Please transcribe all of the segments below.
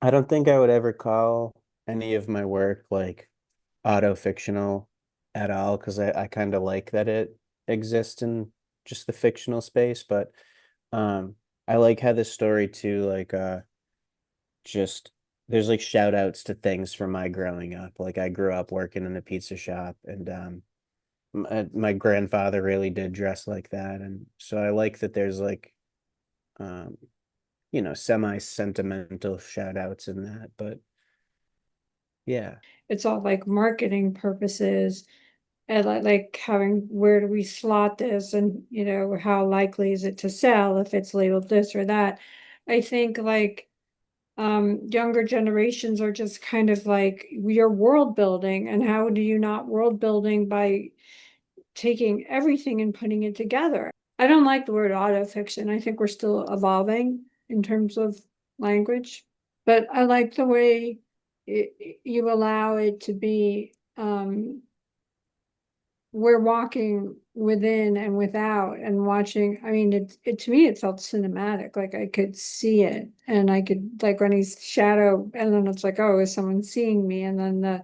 I don't think I would ever call any of my work like auto-fictional at all because I kind of like that it exists in just the fictional space. But um I like how this story too, like just there's like shout outs to things from my growing up. Like I grew up working in a pizza shop and my grandfather really did dress like that. And so I like that there's like um semi-sentimental shout outs in that. But yeah. It's all like marketing purposes and like having where do we slot this and how likely is it to sell if it's labeled this or that. I think like younger generations are just kind of like you're world building, and how do you not world building by taking everything and putting it together? I don't like the word autofiction. I think we're still evolving in terms of language, but I like the way you allow it to be. We're walking within and without and watching. I mean, it to me, it felt cinematic. Like I could see it, and I could like when he's shadow, and then it's like, oh, is someone seeing me? And then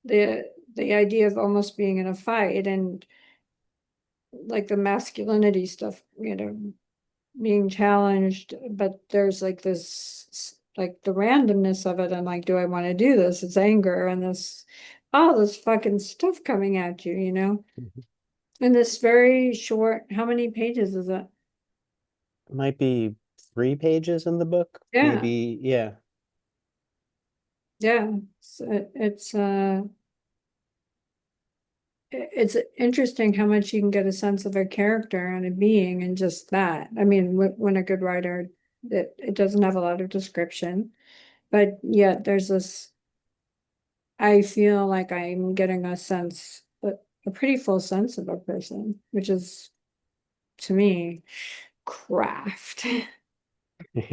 the idea of almost being in a fight and like the masculinity stuff, being challenged, but there's like this like the randomness of it. And like, do I want to do this? It's anger and this all this fucking stuff coming at you. Mhm. In this very short, how many pages is it? It might be 3 pages in the book, Yeah, maybe. Yeah. yeah. It's interesting how much you can get a sense of a character and a being and just that. I mean, when a good writer, it doesn't have a lot of description, but yet there's this. I feel like I'm getting a sense, a pretty full sense of a person, which is to me craft. All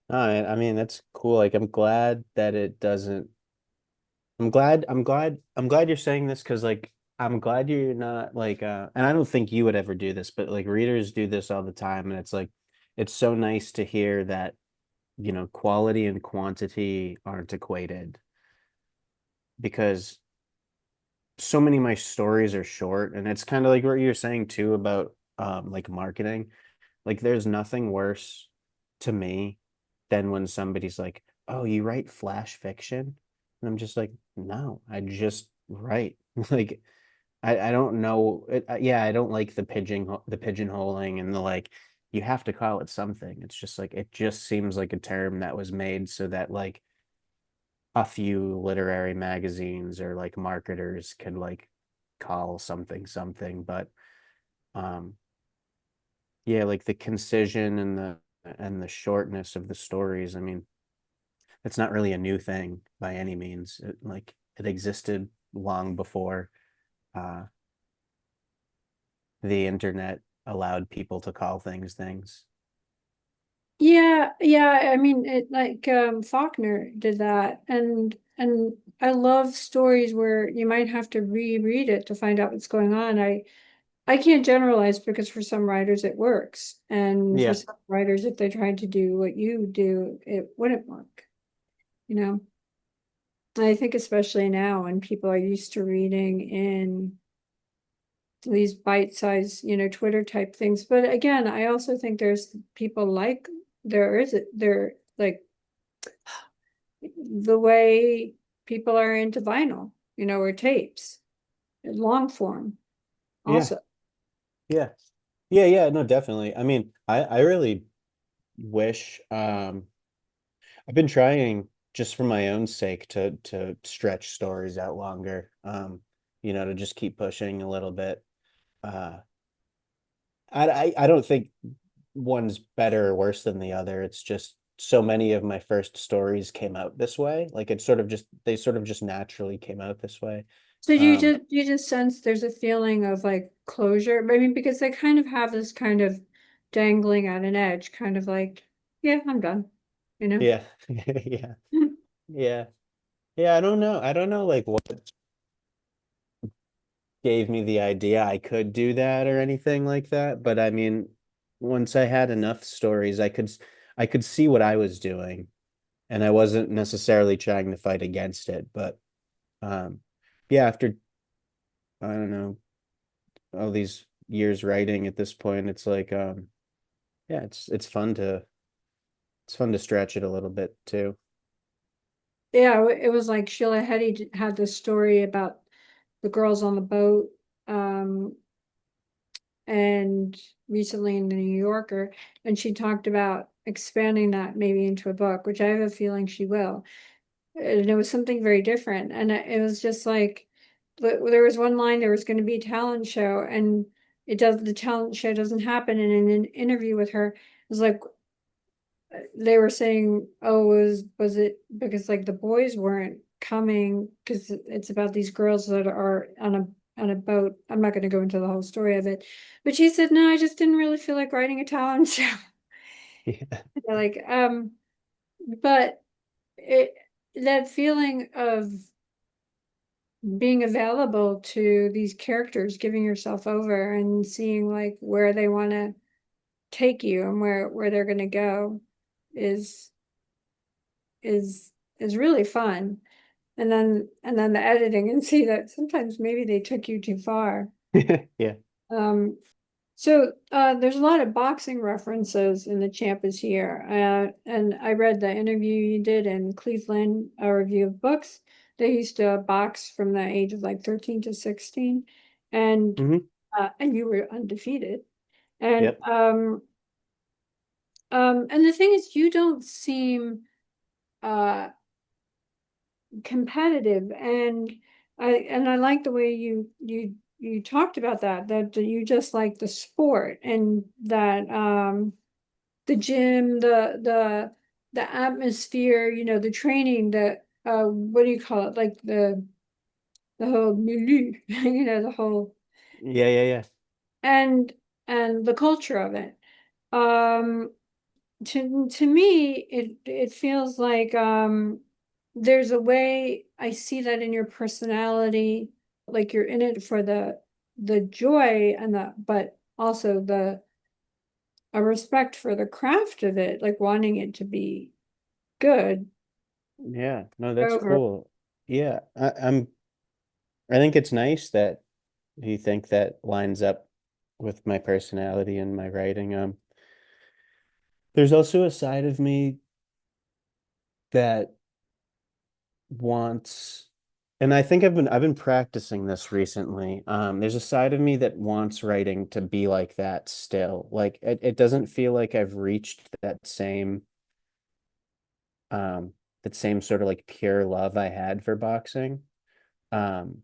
right, I mean that's cool. Like I'm glad that it doesn't. I'm glad you're saying this because like I'm glad you're not like and I don't think you would ever do this, but like readers do this all the time, and it's like it's so nice to hear that, quality and quantity aren't equated because so many of my stories are short, and it's kind of like what you're saying too about like marketing. Like there's nothing worse to me than when somebody's like, "Oh, you write flash fiction?" And I'm just like, "No, I just write." Like I don't know yeah, I don't like the pigeonholing and the like you have to call it something. It's just like it just seems like a term that was made so that like a few literary magazines or like marketers could like call something something, but um yeah, like the concision and the shortness of the stories. I mean, it's not really a new thing by any means. It existed long before uh the internet allowed people to call things things. Yeah, yeah. I mean, it like Faulkner did that, and I love stories where you might have to reread it to find out what's going on. I can't generalize because for some writers it works, and for Yeah. some writers, if they tried to do what you do, it wouldn't work. You know, I think especially now when people are used to reading in these bite-sized, Twitter type things. But again, I also think there's people like there like the way people are into vinyl, or tapes, long form Yeah. also. Yeah. Yeah, no, definitely. I mean, I really wish I've been trying just for my own sake to stretch stories out longer. To just keep pushing a little bit. Uh I don't think one's better or worse than the other. It's just so many of my first stories came out this way. Like it sort of just they sort of just naturally came out this way. So Um you just sense there's a feeling of like closure. I mean, because they kind of have this kind of dangling at an edge, kind of like, yeah, I'm done, you know? yeah. Yeah. Yeah. Yeah, I don't know. I don't know like what gave me the idea I could do that or anything like that. But I mean, once I had enough stories, I could see what I was doing, and I wasn't necessarily trying to fight against it, but um yeah, after I don't know, all these years writing at this point, it's like yeah, it's fun to stretch it a little bit too. Yeah, it was like Sheila Heti had this story about the girls on the boat, um, and recently in the New Yorker, and she talked about expanding that maybe into a book, which I have a feeling she will. And it was something very different. And it was just like, there was one line, there was going to be a talent show, and the talent show doesn't happen. And in an interview with her, it was like, they were saying, oh, was it because like the boys weren't coming because it's about these girls that are on a boat. I'm not going to go into the whole story of it, but she said, no, I just didn't really feel like writing a talent show. Yeah. Like, but it that feeling of being available to these characters, giving yourself over and seeing like where they want to take you and where they're going to go is is is really fun. And then the editing and see that sometimes maybe they took you too far. Yeah. Um, so there's a lot of boxing references in The Champ is Here. And I read the interview you did in Cleveland, a review of books. They used to box from the age of like 13 to 16, and Hmm. and you were undefeated. And Yep. and the thing is, you don't seem uh competitive, and I like the way you talked about that you just like the sport, and that the gym, the atmosphere, the training, the what do you call it, like the whole milieu, the whole, Yeah, yeah, yeah. and the culture of it. um to me, it feels like there's a way I see that in your personality, like you're in it for the joy and the but also the a respect for the craft of it, like wanting it to be good Yeah. No, that's over. cool. Yeah. I think it's nice that you think that lines up with my personality and my writing. There's also a side of me that wants, and I think I've been practicing this recently. There's a side of me that wants writing to be like that still. Like it doesn't feel like I've reached um that same sort of like pure love I had for boxing. Um,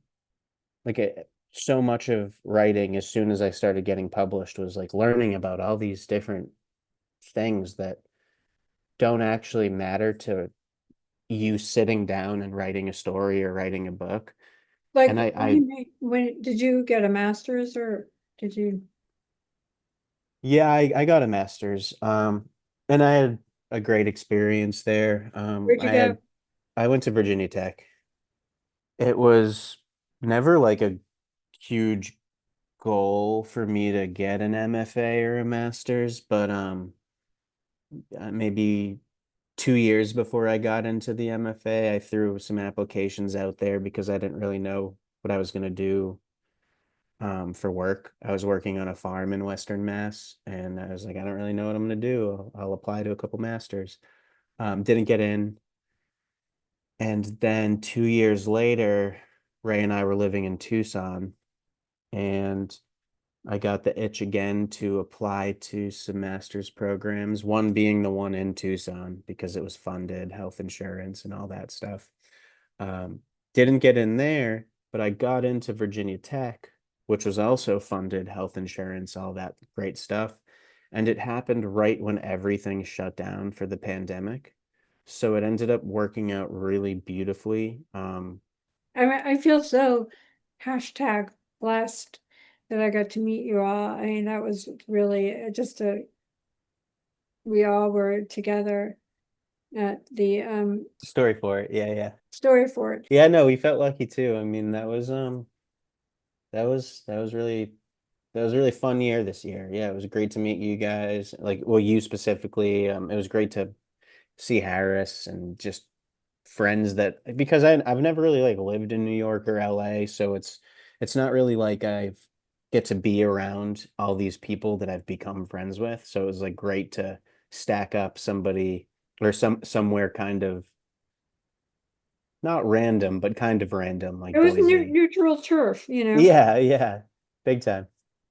so much of writing as soon as I started getting published was like learning about all these different things that don't actually matter to you sitting down and writing a story or writing a book. Like, And what do you mean? When did you get a master's, or did you? yeah, I got a master's. And I had a great experience there. Where'd you go? I went to Virginia Tech. It was never like a huge goal for me to get an MFA or a master's, but maybe 2 years before I got into the MFA, I threw some applications out there because I didn't really know what I was going to do for work. I was working on a farm in Western Mass, and I was like, I don't really know what I'm going to do. I'll apply to a couple masters. Didn't get in. And then 2 years later, Ray and I were living in Tucson, and I got the itch again to apply to some master's programs, one being the one in Tucson because it was funded, health insurance and all that stuff. Um, didn't get in there, but I got into Virginia Tech, which was also funded, health insurance, all that great stuff. And it happened right when everything shut down for the pandemic. So it ended up working out really beautifully. I mean, I feel so hashtag blessed that I got to meet you all. I mean, that was really just a we all were together at the Storyfort, yeah, yeah. Storyfort. Yeah, no, we felt lucky too. I mean, that was really that was a really fun year this year. Yeah, it was great to meet you guys. Like, well, you specifically. It was great to see Harris and just friends that because I've never really like lived in New York or LA, so it's not really like I've get to be around all these people that I've become friends with. So it was like great to stack up somebody or somewhere kind of not random, but kind of random, It like was Boise. neutral turf, you know. Yeah, yeah, big time.